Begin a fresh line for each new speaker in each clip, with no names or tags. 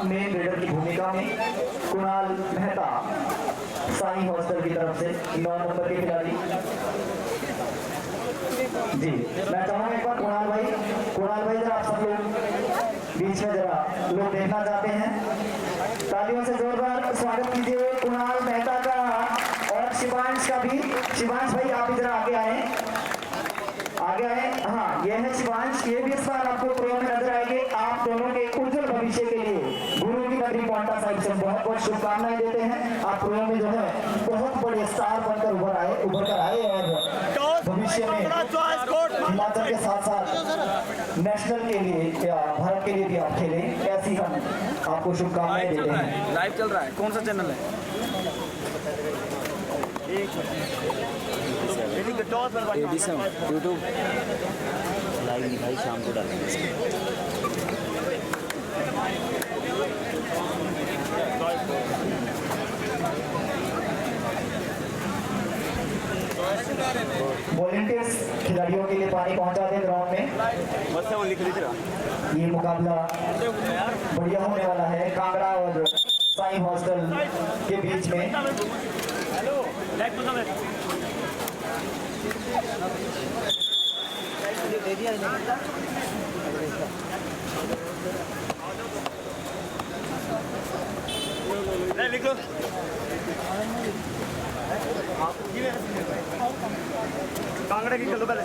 Main leader की भूमिका में कुणाल मेहता साई हॉस्टल की तरफ से 9 नंबर के खिलाड़ी। जी मैं चाहूंगा एक बार कुणाल भाई जरा आप सब लोग बीच में जरा लोग देखना चाहते हैं, तालियों से जोरदार स्वागत कीजिए कुणाल मेहता का और शिवांश का भी। शिवांश भाई आप इधर आगे आए। हाँ ये है शिवांश, ये भी इस बार आपको प्रो में नजर आएंगे। आप दोनों के उज्जवल भविष्य के लिए गुरु की नगरी पांटा साहिब से बहुत बहुत शुभकामनाएं देते हैं। आप प्रो में जो है बहुत बड़े स्टार बनकर उभर कर आए और भविष्य में हिमाचल के साथ साथ नेशनल के लिए या भारत के लिए भी आप खेलें, ऐसी हम आपको शुभकामनाएं देते हैं।
लाइव चल रहा है, कौन सा चैनल है? यूट्यूब
लाइव नहीं भाई, शाम को डालेंगे।
वॉलंटियर्स खिलाड़ियों के लिए पानी पहुंचा दें ग्राउंड में। ये मुकाबला बढ़िया होने वाला है कांगड़ा और साई हॉस्टल के बीच में।
लिख लो। कांगड़ा की चलो पहले।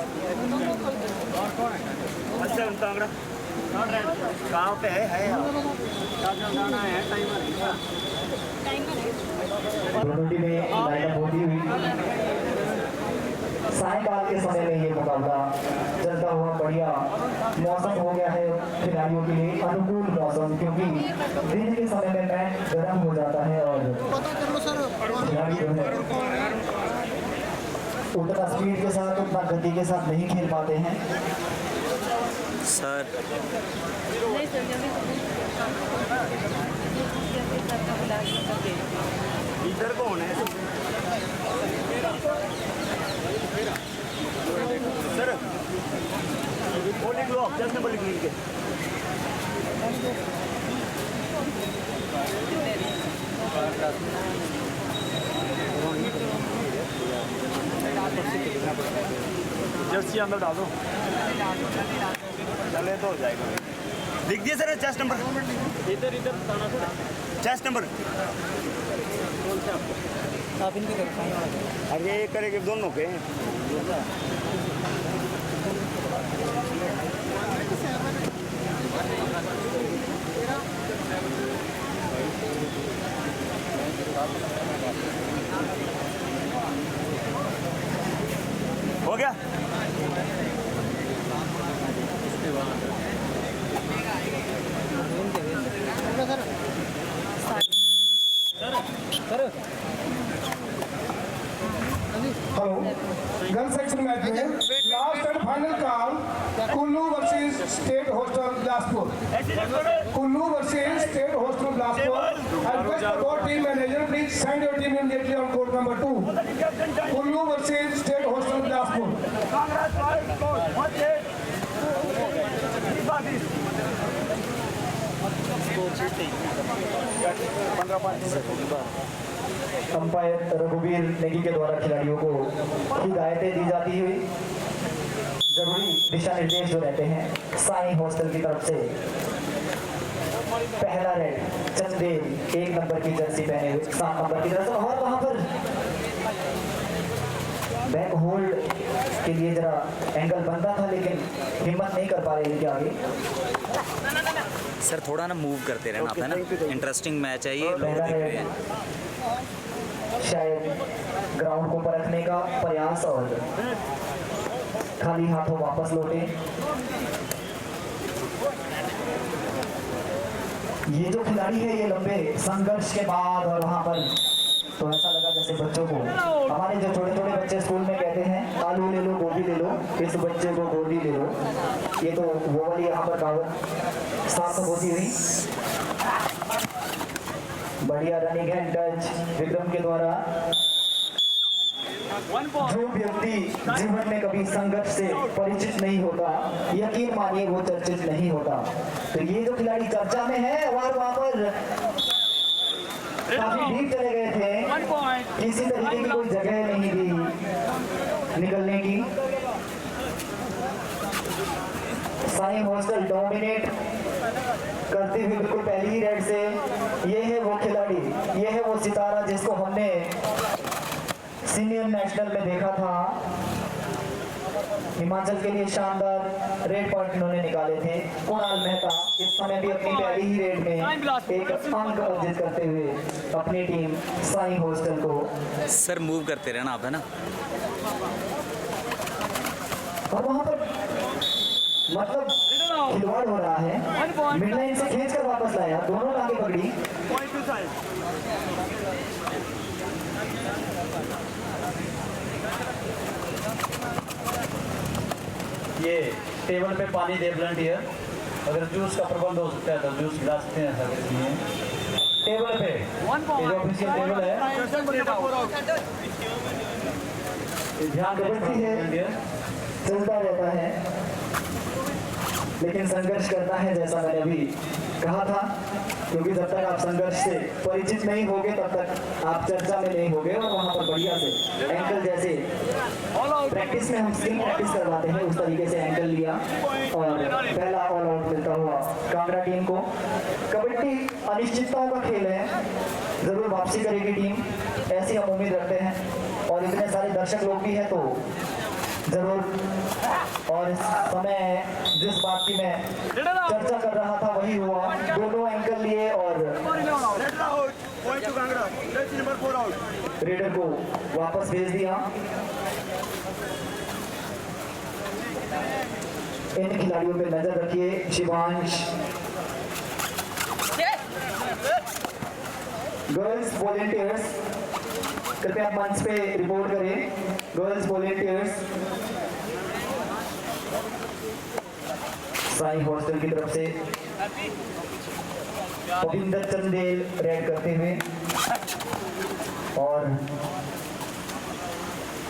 अच्छा कांगड़ा कहाँ पे है
दोनों टीमें लाइनअप होती हुई सायंकाल के समय में ये मुकाबला चलता हुआ बढ़िया मौसम हो गया है खिलाड़ियों के लिए, अनुकूल मौसम, क्योंकि दिन के समय में मैच गर्म हो जाता है और खिलाड़ी जो है उतना स्पीड के साथ उतना गति के साथ नहीं खेल पाते हैं।
सर
इधर कौन है सर? वो लिख लो, 10 नंबर लिख लीजिए। जर्सी अंदर डाल दो, चले तो हो जाएगा। लिख दिए सर चेस्ट नंबर, इधर चेस्ट नंबर।
आप इनके
अरे एक करेंगे दोनों के। हो गया।
हेलो, गन सेक्शन मैच में last and final call Kullu versus state hostel Bilaspur. Kullu versus state hostel Bilaspur. I request the board team manager, please send your team immediately on court number 2. Kullu versus state hostel Bilaspur.
Umpire रघुवीर नेगी के द्वारा खिलाड़ियों को हिदायतें दी जाती हुई जरूरी दिशा निर्देश जो रहते हैं साई हॉस्टल की तरफ से। पहला रेड चंदेल 1 नंबर की जर्सी पहने हुए 7 नंबर की तरफ से, और वहां पर बैक होल्ड के लिए जरा एंगल बनता था लेकिन हिम्मत नहीं कर पा रहे इनके आगे।
सर थोड़ा ना मूव करते रहना आप, है ना, इंटरेस्टिंग मैच है ये, लोग देख रहे हैं।
शायद ग्राउंड को परखने का प्रयास और खाली हाथों वापस लौटे। ये जो खिलाड़ी है ये लंबे संघर्ष के बाद और वहां पर तो ऐसा लगा जैसे बच्चों को, हमारे जो छोटे छोटे बच्चे स्कूल में कहते हैं आलू ले लो गोभी ले लो, इस बच्चे को गोभी ले लो, ये तो वो वाली यहाँ पर कहावत सार्थक होती हुई। बढ़िया रनिंग है टच विक्रम के द्वारा। जो व्यक्ति जीवन में कभी संघर्ष से परिचित नहीं होता, यकीन मानिए वो चर्चित नहीं होता। तो ये जो खिलाड़ी चर्चा में है और वहां पर काफी डीप चले गए थे, किसी तरीके की कोई जगह नहीं दी निकलने की। साई हॉस्टल डोमिनेट करते हुए बिल्कुल पहली ही रेड से। ये है वो खिलाड़ी, ये है वो सितारा जिसको हमने सीनियर नेशनल में देखा था। हिमाचल के लिए शानदार रेड पॉइंट इन्होंने निकाले थे। कुणाल मेहता इस समय भी अपनी पहली ही रेड में एक अंक अर्जित करते हुए अपनी टीम साई हॉस्टल को।
सर मूव करते रहना आप, है ना।
और वहां पर मतलब खिलवाड़ हो रहा है, मिड लाइन से खींच कर वापस लाया, दोनों आगे पकड़ी।
ये टेबल पे पानी दे वॉलंटियर, अगर जूस का प्रबंध हो सकता है तो जूस गिला सकते हैं, ऐसा कुछ नहीं है। टेबल पे ये जो ऑफिशियल टेबल है, ध्यान रखती है,
चलता रहता है लेकिन संघर्ष करता है, जैसा मैंने अभी कहा था। क्योंकि जब तक आप संघर्ष से परिचित नहीं होगे तब तक आप चर्चा में नहीं होगे। और वहां पर बढ़िया से एंकल जैसे प्रैक्टिस में हम स्किल प्रैक्टिस करवाते हैं, उस तरीके से एंकल लिया और पहला ऑल आउट मिलता हुआ कांगड़ा टीम को। कबड्डी अनिश्चितताओं का खेल है, जरूर वापसी करेगी टीम, ऐसी हम उम्मीद रखते हैं। और इतने सारे दर्शक लोग भी हैं तो जरूर। और इस समय जिस बात की मैं चर्चा कर रहा था वही हुआ, दोनों एंकल लिए और रेडर को वापस भेज दिया। इन खिलाड़ियों पे नजर रखिए। शिवांश, गर्ल्स वॉलेंटियर्स कृपया मंच पे रिपोर्ट करें। गर्ल्स वॉलेंटियर्स साई हॉस्टल की तरफ से भविंदर चंदेल रेड करते हुए और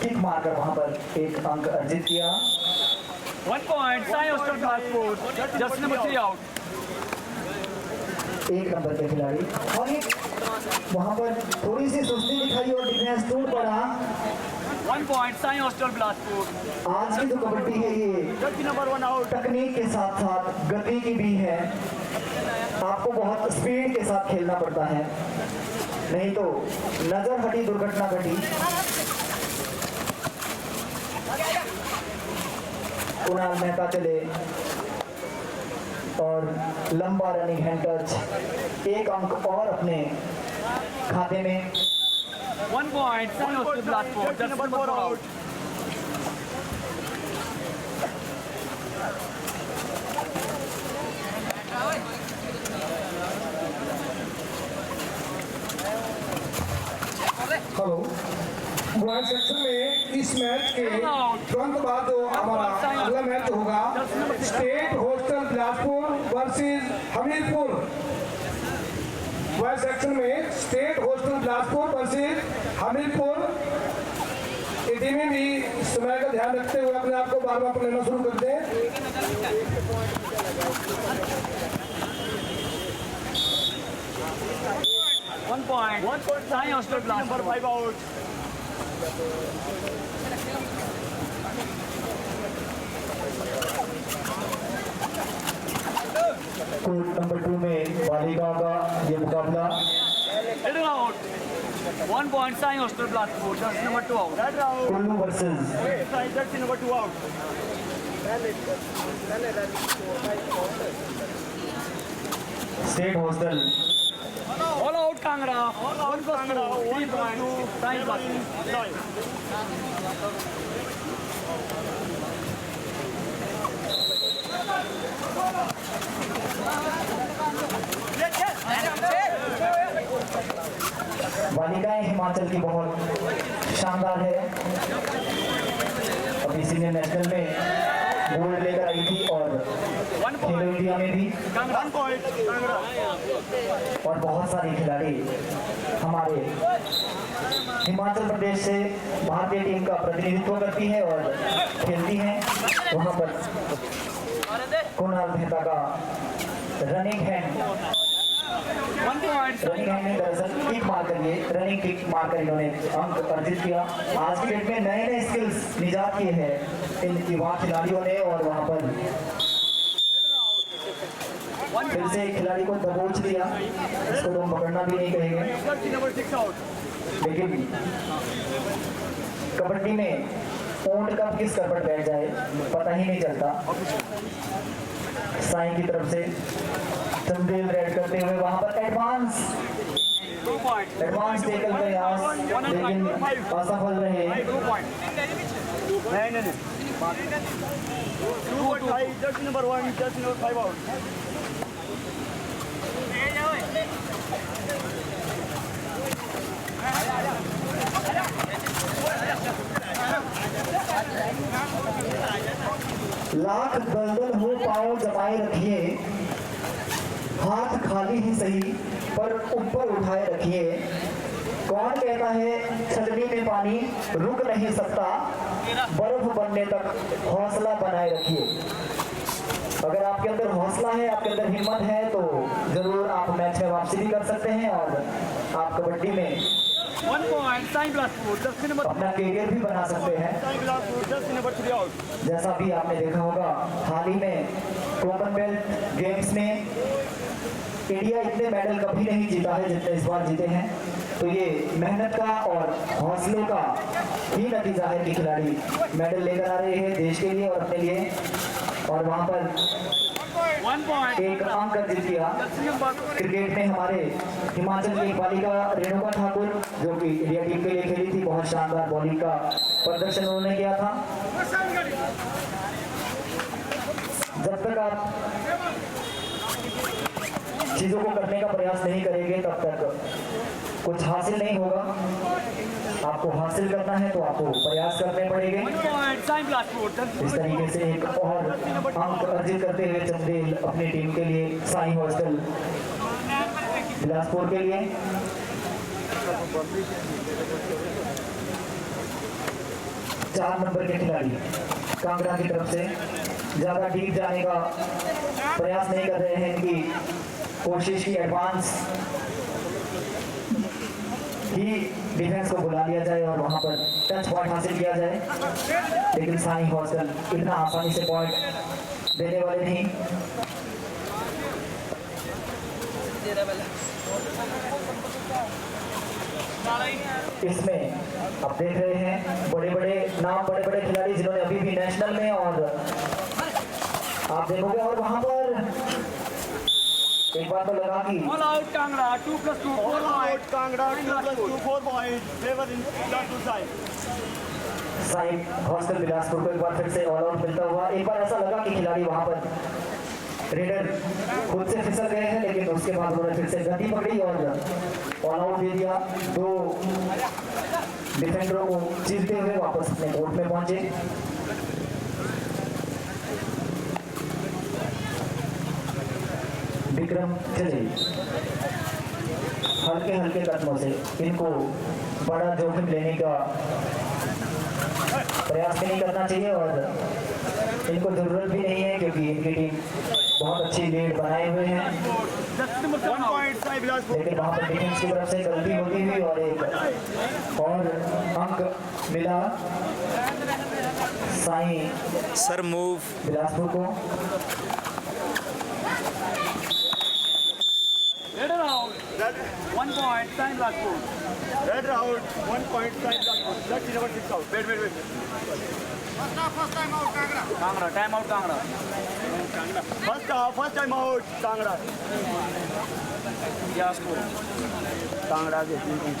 किक मारकर वहां पर एक अंक अर्जित किया।
1 point, Sai Hostel Glasgow, just number 3 out.
एक नंबर के खिलाड़ी और ये वहां पर थोड़ी सी सुस्ती दिखाई और डिफेंस टूट पड़ा।
1 point, Sai Hostel Glasgow.
आज की जो कबड्डी है ये
Just number 1 out.
तकनीक के साथ साथ गति की भी है। आपको बहुत स्पीड के साथ खेलना पड़ता है, नहीं तो नजर हटी दुर्घटना घटी। कुणाल मेहता चले और लंबा रनिंग हैंड टच, एक अंक और अपने खाते में।
1 point, Sai Hostel Glasgow, just number 4 out.
Hello, boys section में इस मैच के तुरंत बाद जो हमारा अगला मैच होगा, state hostel Bilaspur versus Hamirpur. Boys section में state hostel Bilaspur versus Hamirpur. ये टीमें भी समय का ध्यान रखते हुए अपने आप को बार बार लेना शुरू कर दें।
1 point, Sai Hostel Glasgow. Number 5 out.
Court number 2 में बालिकाओं का ये मुकाबला।
Middle out. 1 point, Sai Hostel Glasgow, just number 2 out. That out.
Kullu versus
Sai, that's number 2 out.
State hostel.
All out Kangra. All out Kangra. 3 points, Sai Glasgow.
बालिकाएं हिमाचल की बहुत शानदार है, अभी सीनियर नेशनल में गोल्ड लेकर आई थी और
1
खेलो
point,
इंडिया में भी।
Kangra. 1 point, Kangra.
और बहुत सारी खिलाड़ी हमारे हिमाचल प्रदेश से भारतीय टीम का प्रतिनिधित्व करती है और खेलती हैं। वहाँ पर कुणाल मेहता का रनिंग हैंड में दरअसल किक मारकर ये रनिंग किक मारकर इन्होंने अंक अर्जित किया। आज की डेट में नए नए स्किल्स निजात किए हैं इन युवा खिलाड़ियों ने और वहाँ पर फिर से खिलाड़ी को दबोच दिया, इसको तो हम पकड़ना भी नहीं कहेंगे, लेकिन कबड्डी में ऊंट कब किस कर पर बैठ जाए पता ही नहीं चलता। साईं की तरफ से चंदेल रेड करते हुए वहां पर एडवांस टेकल प्रयास लेकिन असफल रहे।
नहीं Jersey number 1 Jersey number 5 out.
Lakh दलदल हो पाओ जमाए रखिए, हाथ खाली ही सही पर ऊपर उठाए रखिए। कौन कहता है छलनी में पानी रुक नहीं सकता, बर्फ बनने तक हौसला बनाए रखिए। अगर आपके अंदर हौसला है, आपके अंदर हिम्मत है तो जरूर आप मैच में वापसी भी कर सकते हैं और आप कबड्डी में
1 point, Saint Blaspur, Jersey number
अपना करियर भी बना सकते हैं।
Jersey number 3 out.
जैसा भी आपने देखा होगा हाल ही में कॉमनवेल्थ गेम्स में इंडिया इतने मेडल कभी नहीं जीता है जितने इस बार जीते हैं। तो ये मेहनत का और हौसले का ही नतीजा है कि खिलाड़ी मेडल लेकर आ रहे हैं देश के लिए और अपने लिए। और वहाँ पर
1 point,
एक अंक अर्जित किया
जर्सी नंबर
क्रिकेट में हमारे हिमाचल की एक बालिका रेणुका ठाकुर जो कि इंडिया टीम के लिए खेली थी। बहुत शानदार बॉलिंग का प्रदर्शन उन्होंने किया था। जब तक आप चीजों को करने का प्रयास नहीं करेंगे तब तक कुछ हासिल नहीं होगा। आपको हासिल करना है तो आपको प्रयास करने पड़ेंगे।
1 point, Saint Blaspur, जर्सी
इस तरीके से एक और अंक अर्जित करते हुए चंदेल अपनी टीम के लिए साईं हॉस्टल बिलासपुर के लिए 4 नंबर के खिलाड़ी कांगड़ा की तरफ से ज्यादा डीप जाने का प्रयास नहीं कर रहे हैं। इनकी कोशिश की एडवांस ही डिफेंस को बुला लिया जाए और वहां पर टच पॉइंट हासिल किया जाए, लेकिन साईं हॉस्टल इतना आसानी से पॉइंट देने वाले नहीं। इसमें आप देख रहे हैं बड़े बड़े नाम, बड़े बड़े खिलाड़ी जिन्होंने अभी भी नेशनल में और आप देखोगे। और वहां पर एक बात तो लगा कि
All out Kangra, 2+2, 4 point,
Kangra 2+2 4 point favour in Bilaspur side.
Sai hostel Bilaspur को एक बार फिर से ऑल आउट मिलता हुआ। एक बार ऐसा लगा कि खिलाड़ी वहां पर रेडर खुद से फिसल गए हैं, लेकिन उसके बाद उन्होंने फिर से गति पकड़ी और ऑल आउट दे दिया। 2 डिफेंडरों को चीरते हुए वापस अपने कोर्ट में पहुंचे। विक्रम चले हल्के हल्के कदमों से इनको बड़ा जोखिम लेने का प्रयास भी नहीं करना चाहिए और इनको जरूरत भी नहीं है क्योंकि इनकी टीम बहुत अच्छी लीड बनाए हुए हैं।
Jersey number 7
1
out.
Point side Bilaspur.
लेकिन वहां पर डिफेंस की तरफ से गलती होती हुई और एक और अंक मिला साईं
सर मूव
बिलासपुर को।
Red out, 1 point, Saint Blaspur.
Raid out 1 point side Bilaspur. Jersey number 6 out. Wait
Kangra, time out Kangra.
First time out Kangra.
Blaspur.
Kangra के 33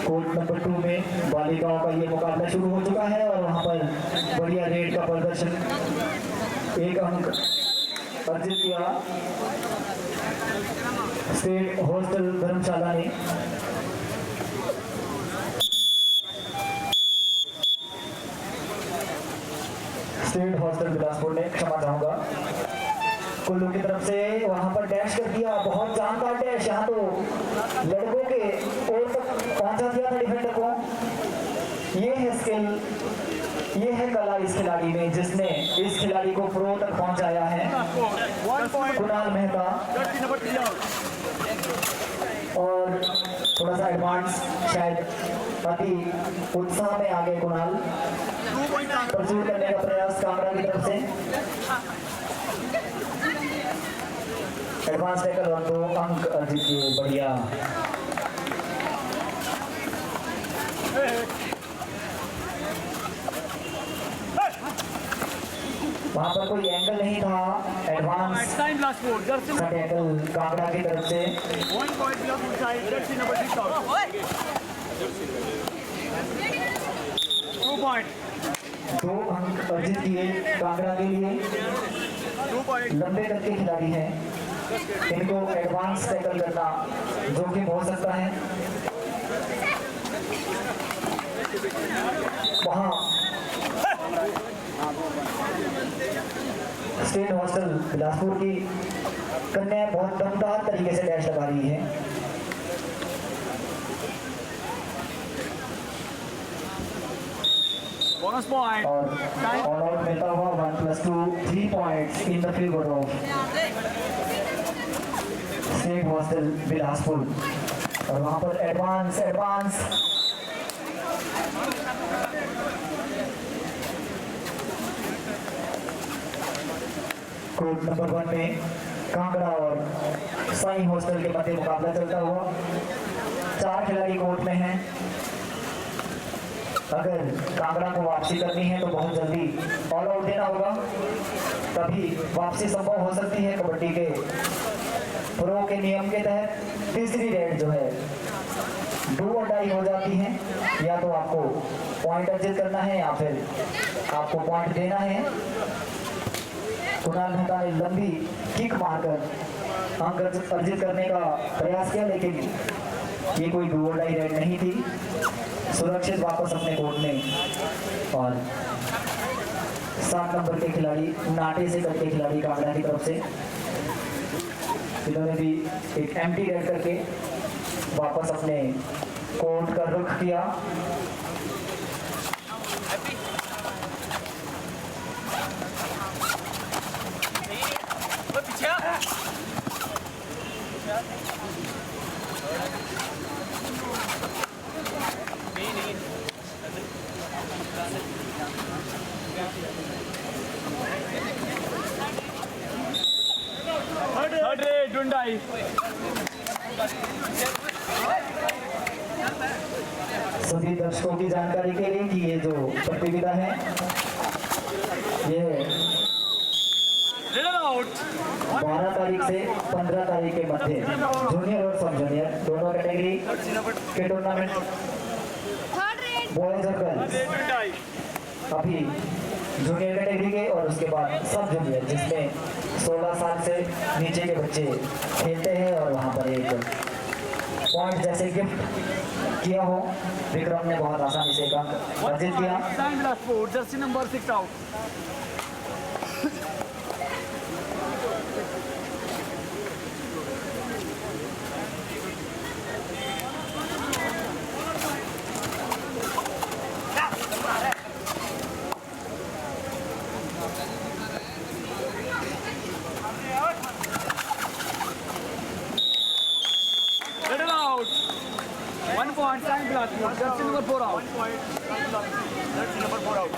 कोर्ट नंबर 2 में बालिकाओं का ये मुकाबला शुरू हो चुका है और वहां पर बढ़िया रेड का प्रदर्शन, एक अंक अर्जित किया स्टेट हॉस्टल धर्मशाला ने। स्टेट हॉस्टल बिलासपुर ने, क्षमा चाहूंगा, कुल्लू की तरफ से वहां पर डैश कर दिया, बहुत जानदार डैश, यहाँ तो लड़कों के ओर तक पहुंचा दिया था डिफेंडर को। ये है स्किल, ये है कला इस खिलाड़ी में जिसने इस खिलाड़ी को प्रो तक पहुंचाया है। कुणाल मेहता, और थोड़ा सा एडवांस शायद अति उत्साह में आ गए कुणाल, परसूट करने का प्रयास कांगड़ा की तरफ से, एडवांस टैकल और 2 अंक अर्जित किए, बढ़िया। वहां पर कोई एंगल नहीं था, एडवांस
Time Bilaspur, jersey
का टैकल कांगड़ा की तरफ से,
1 point Bilaspur side, jersey number 6 out. 2 point.
2 अंक अर्जित किए कांगड़ा के लिए।
2 point.
लंबे कद के खिलाड़ी हैं, इनको एडवांस टैकल करना जोखिम हो सकता है। वहाँ स्टेट हॉस्टल बिलासपुर की कन्या बहुत दमदार तरीके से डैश लगा रही है।
Bonus point.
और ऑल आउट मिलता हुआ 1+2 3 points in the favour of state hostel Bilaspur. और वहां पर एडवांस कोर्ट नंबर 1 में कांगड़ा और साई हॉस्टल के मध्य मुकाबला चलता हुआ। 4 खिलाड़ी कोर्ट में हैं। अगर कांगड़ा को वापसी करनी है तो बहुत जल्दी ऑल आउट देना होगा, तभी वापसी संभव हो सकती है। कबड्डी के प्रो के नियम के तहत तीसरी रेड जो है डू और डाई हो जाती है, या तो आपको पॉइंट अर्जित करना है या फिर आपको पॉइंट देना है। कुणाल मेहता ने लंबी किक मारकर अंक अर्जित करने का प्रयास किया, लेकिन ये कोई डू और डाई रेड नहीं थी। सुरक्षित वापस अपने कोर्ट में। और 7 नंबर के खिलाड़ी नाटे से करके खिलाड़ी कांगड़ा की तरफ से, इन्होंने भी एक एम्प्टी रेड करके वापस अपने कोर्ट का रुख किया।
Third rate, Dundai.
सभी दर्शकों की जानकारी के लिए कि ये जो प्रतियोगिता है ये
Riddle out.
12 तारीख से 15 तारीख के मध्य जूनियर और सब जूनियर दोनों कैटेगरी के टूर्नामेंट बॉयज और गर्ल्स,
Dundai.
अभी जूनियर कैटेगरी के और उसके बाद सब जूनियर, जिसमें 16 साल से नीचे के बच्चे खेलते हैं। और वहाँ पर एक पॉइंट जैसे गिफ्ट किया हो, विक्रम ने बहुत आसानी से एक अंक अर्जित किया।
Time Bilaspur, jersey number 6 out. Riddle out. 1 point, Time Bilaspur, jersey number 4 out. 1 point, Time Bilaspur, jersey number 4 out.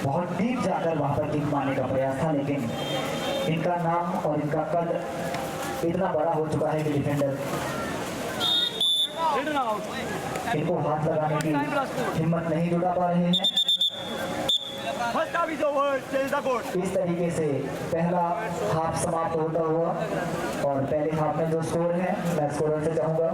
बहुत डीप जाकर वहां पर किक मारने का प्रयास था, लेकिन इनका नाम और इनका कद इतना बड़ा हो चुका है कि डिफेंडर
Riddle out.
इनको हाथ लगाने की हिम्मत नहीं जुटा पा रहे हैं।
First half is over. Change the court.
इस तरीके से पहला हाफ समाप्त होता हुआ और पहले हाफ में जो स्कोर है मैं स्कोरर से चाहूंगा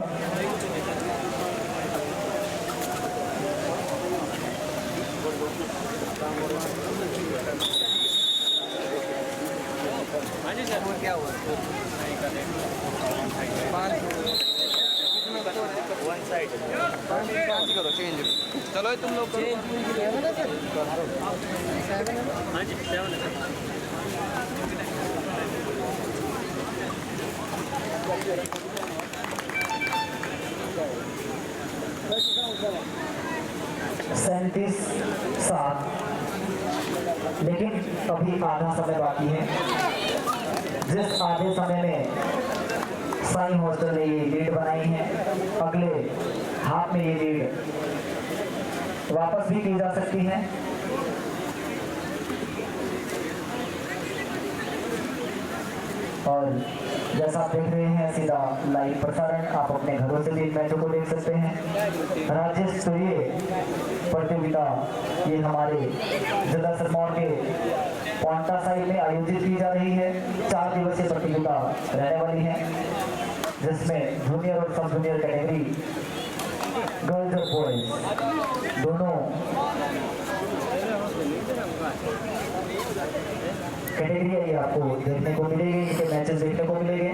क्या हुआ करो चेंज चलो तुम लोग
सैंतीस 7 लेकिन अभी आधा समय बाकी है जिस आधे समय में साई हॉस्टल ने ये लीड बनाई है अगले हाफ में ये लीड वापस भी की जा सकती है और जैसा आप देख रहे हैं सीधा लाइव प्रसारण आप अपने घरों से भी मैचों को देख सकते हैं राज्य स्तरीय प्रतियोगिता ये हमारे जिला सिरमौर के पांटा साहिब में आयोजित की जा रही है 4 दिवसीय प्रतियोगिता रहने वाली है जिसमें जूनियर और सब जूनियर कैटेगरी गर्ल्स और बॉयज दोनों कैटेगरी ये आपको देखने को मिलेगी इनके मैचेस देखने को मिलेंगे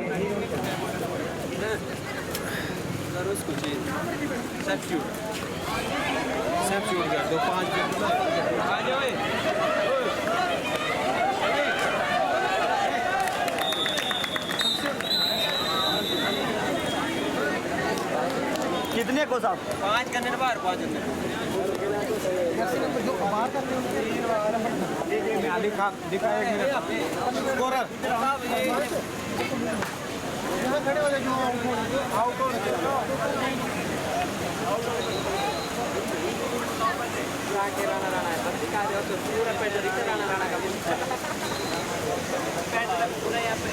कर दो 5 आ जाओ
कितने को साहब
5 करने बाहर 5
खड़े हो जाओ आउट हो
राणा है दिखा दो तो पूरा पैसा दिखा राणा का पूरा यहाँ पे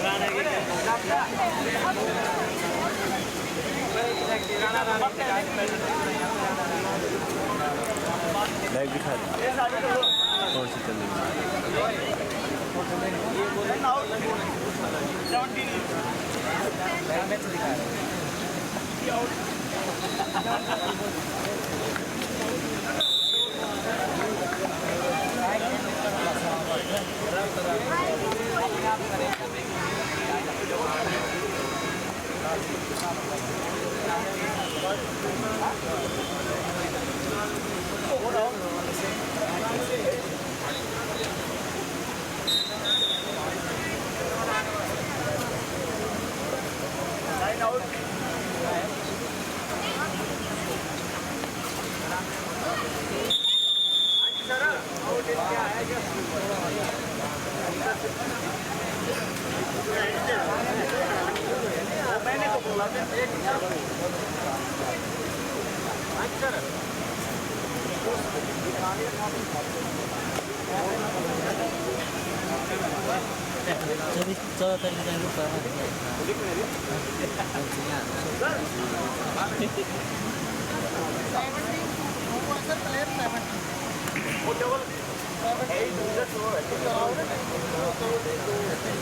राणा
लाइव दिखा कौन सी चल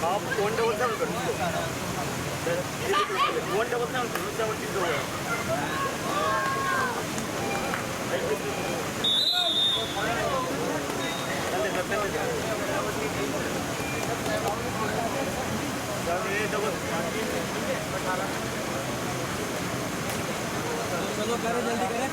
आप 177 कर
चलो करो जल्दी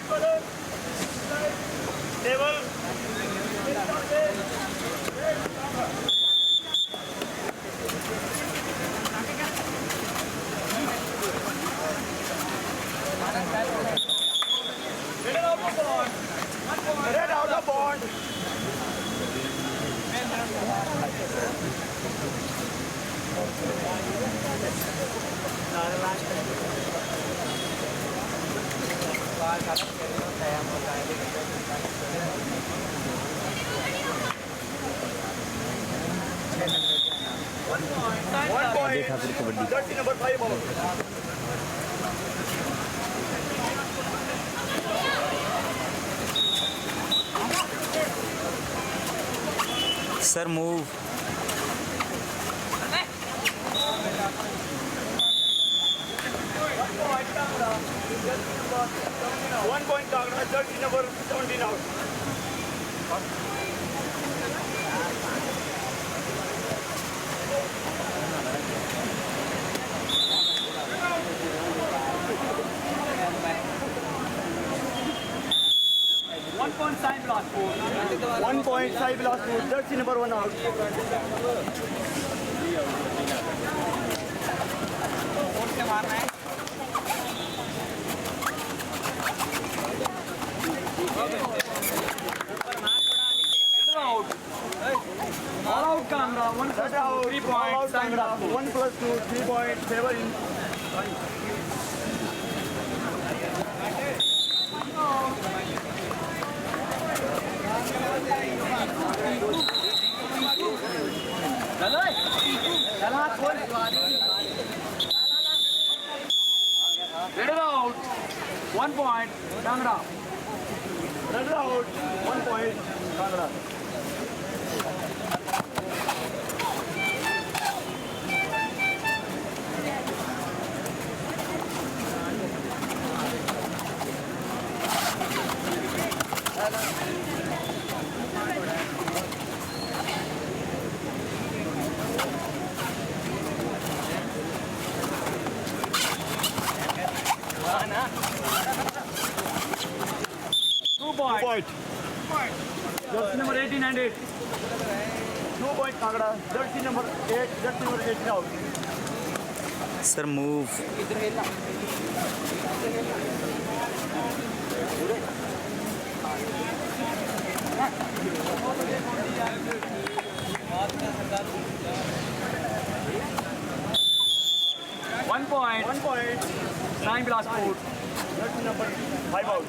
करो Red out of board. One point. Jersey number 5 out.
Sir move
1 point Kangra, jersey number 17 out.
Side blast
1 point side blast to jersey number 1 out.
All out Kangra, 1 plus 2, 3 points.
Kangra, 1 plus 2, 3 point, favor in.
Get it out. 1 point, Kangra.
Red out, 1 point, Kangra. Point.
Jersey number 18 and 8.
2 point Kangra, jersey number 8, jersey number 18 out.
Sir move
One point.
1 point,
Nine blast foot.
jersey number 5 out.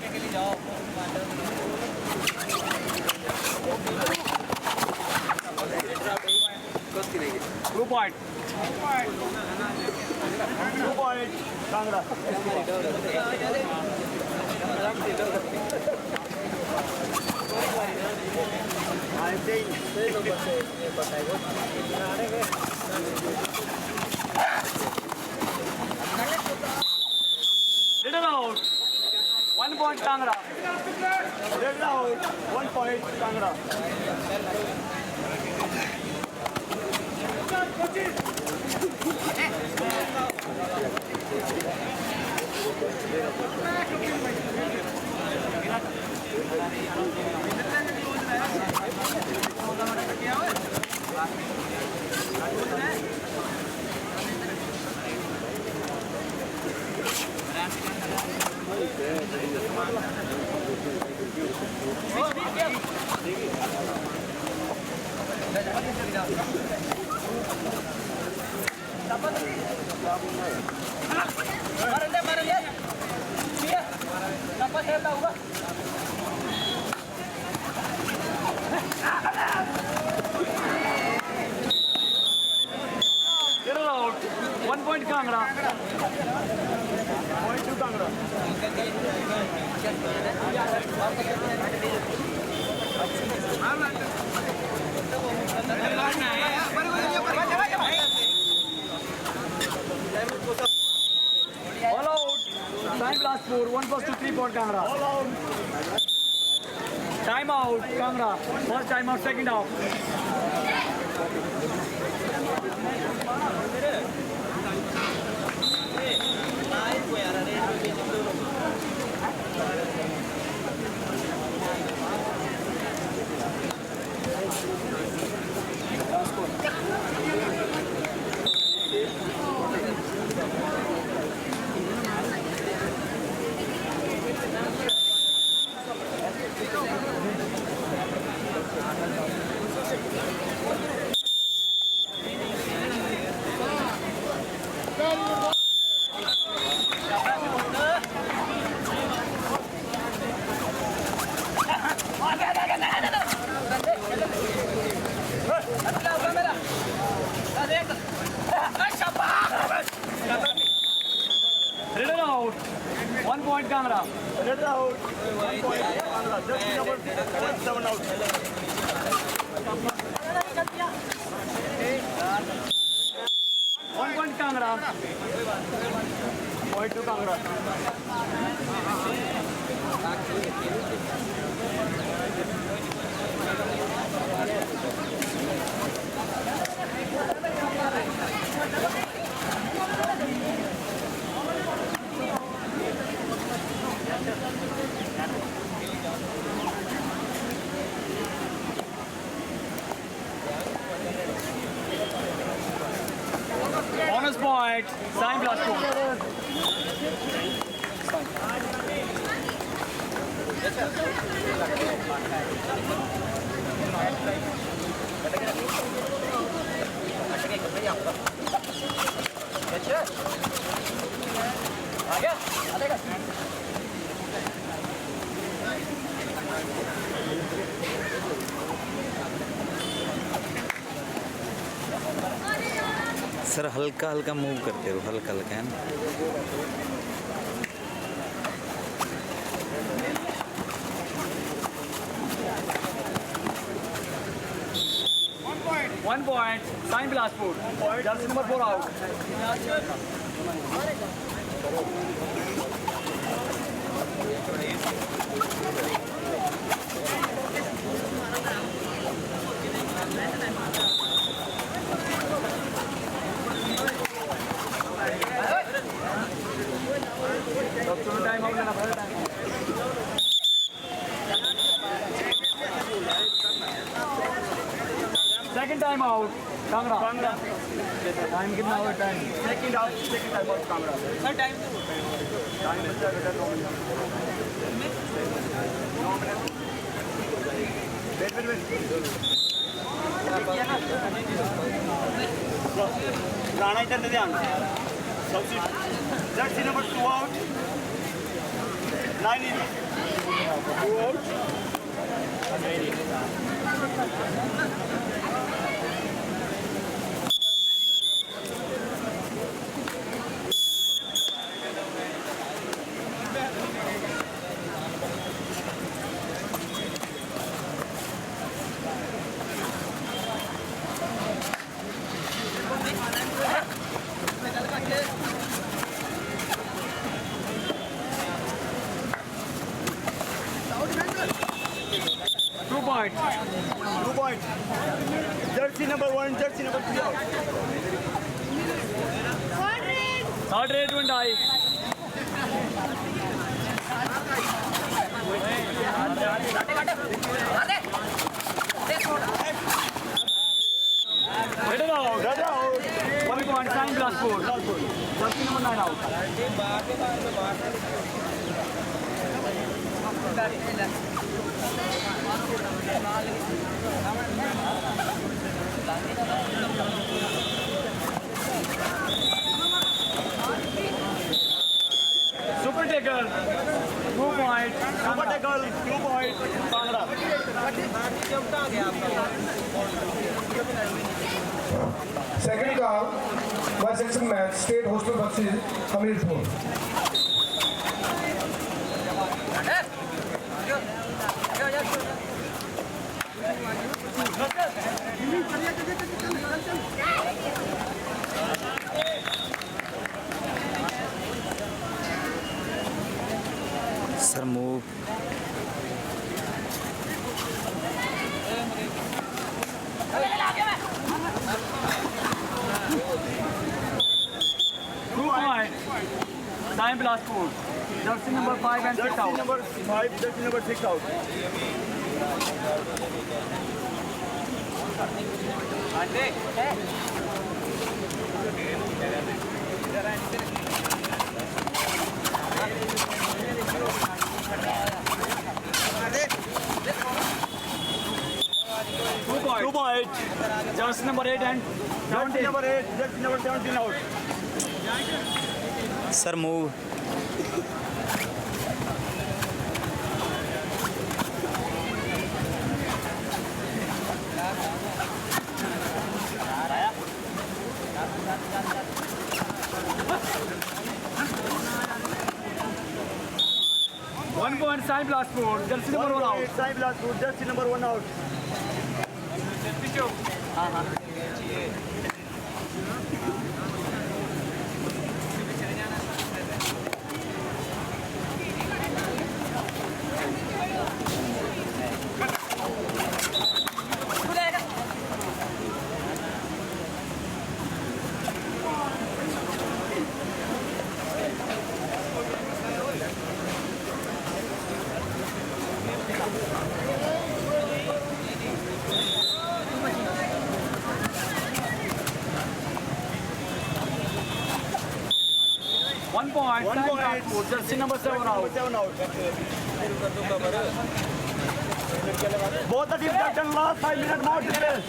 Two point.
2 point, Kangra. I'm saying.
Let it out. 1 point Kangra.
Red out, 1 point, Kangra.
Get it out. 1 point Kangra.
Point to Kangra.
All out. Time blast 4. 1 plus 2, 3 point Kangra.
All out.
Time out Kangra. First time out, second half.
Jersey number 7 out.
1 point Kangra. Point to Kangra. Bonus point. Sign Bilaspur.
Sir हल्का हल्का move करते हो, हल्का हल्का है ना।
One point. Sign Bilaspur. Jersey number 4 out. Time out. Second time out. Kangra. Time कितना हुआ time?
Second time out Kangra.
Sir time.
Rana इधर दे ध्यान Jersey number 2 out 9 in 2 आउट2 point jersey number 1 jersey number 3 out
Third rate went high. Headed out. 1 point. Sign Bilaspur. Jersey number 9 out. Super taker. 2 point.
super tackle 2 point Kangra
Second call, one section match, State Hostel versus Hamirpur.
Sir move
Sign Bilaspur. Jersey number 5 and 6
jersey
out.
number 5 jersey number 6 out 2 point
Jersey number 8 and
jersey number 8 jersey number 17 out
sir move
One point sign Sai Bilaspur, jersey number 1 out.
Sai Bilaspur, jersey number 1 out.
One point.
One
Sai
point.
Bilaspur, jersey number 7 out.
7 out. Both the teams have done last 5 minutes more to play.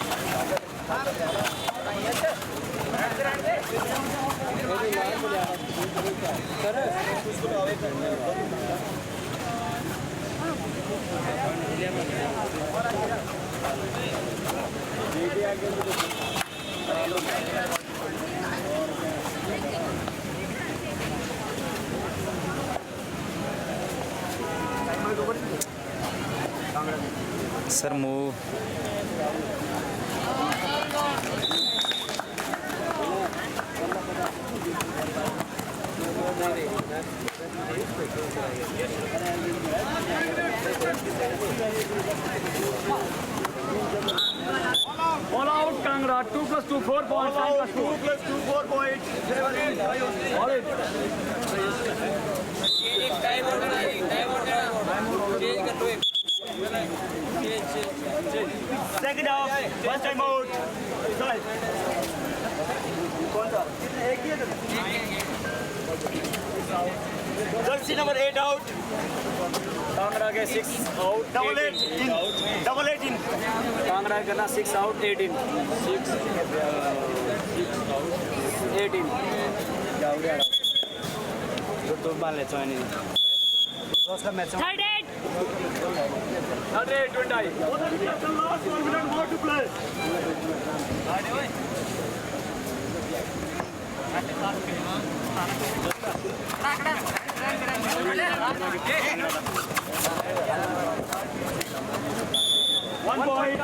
Sir move
All out, Kangra. 2 plus 2, 4 points. Sai
All out, 2
Bilaspur.
plus 2, 4 points.
All in.
Second half, first time out. Sorry. Jersey number 8 out.
Kangra के 6 out.
Double 8 in. Double 8 in.
Kangra करना 6 out, 8 in. 8 in.
Third 8.
Third 8, 20.
Both the teams have done last 1 minute more to play. One point.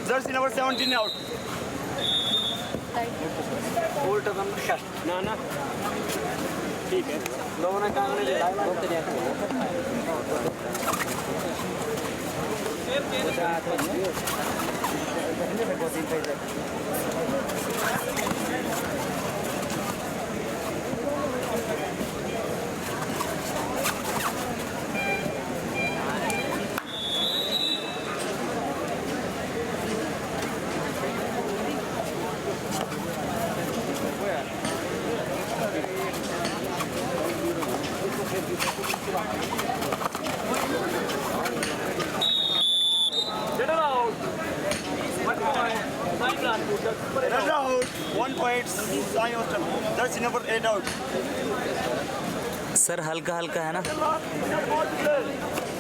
Jersey number 17 out.
Hold to them. ना ठीक है लोगों ने कांगड़े ले
Run out. 1 point. Sai Hostel. Jersey number 8 out.
Sir हल्का हल्का है ना
Last minute more to play.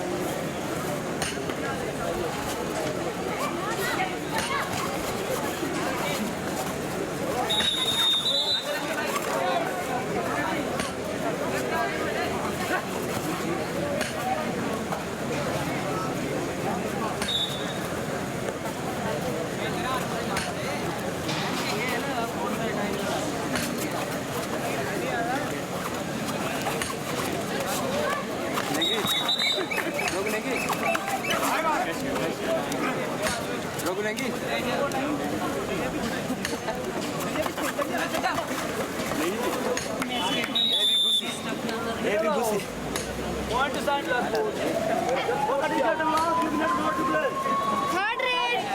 Point to Sai Bilaspur.
Both the teams have done last 2 minutes more to play.
Third 8.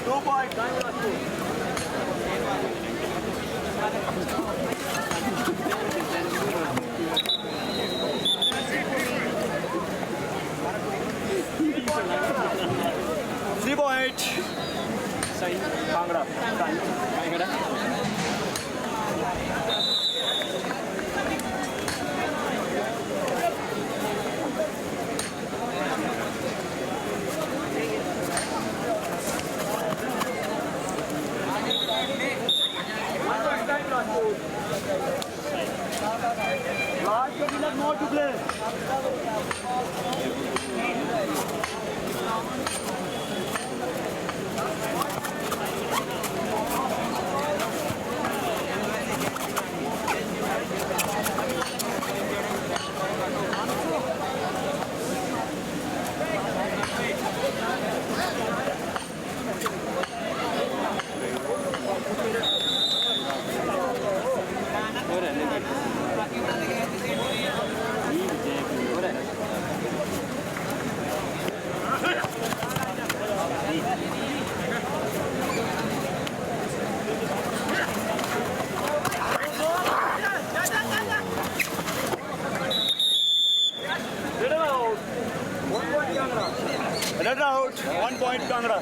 Two points. Sai Bilaspur. Three point.
Kangra.
Run out 1 point Kangra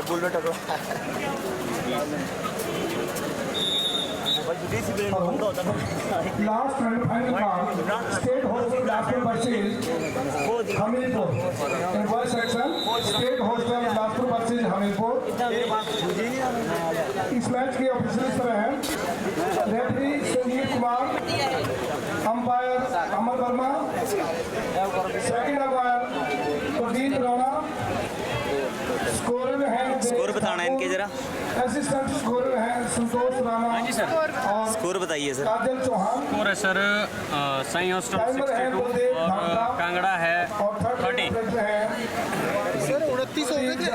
bull में टकरा
Last and final round, State Hostel Bilaspur versus Hamilpur. In boys section, State Hostel Bilaspur versus Hamilpur. इस match के official इस तरह हैं: referee Sanjeev Kumar, umpire Amar Verma, second umpire Pradeep Rana, scorer हैं
score बताना है इनके जरा।
असिस्टेंट स्कोरर हैं संतोष राणा और
स्कोर बताइए सर।
काजल चौहान।
स्कोर है सर साई हॉस्टल
टाइमर है
62
बलदेव
और
भांगड़ा
कांगड़ा है
और थर्ड
30।
है सर 29 हो गए थे।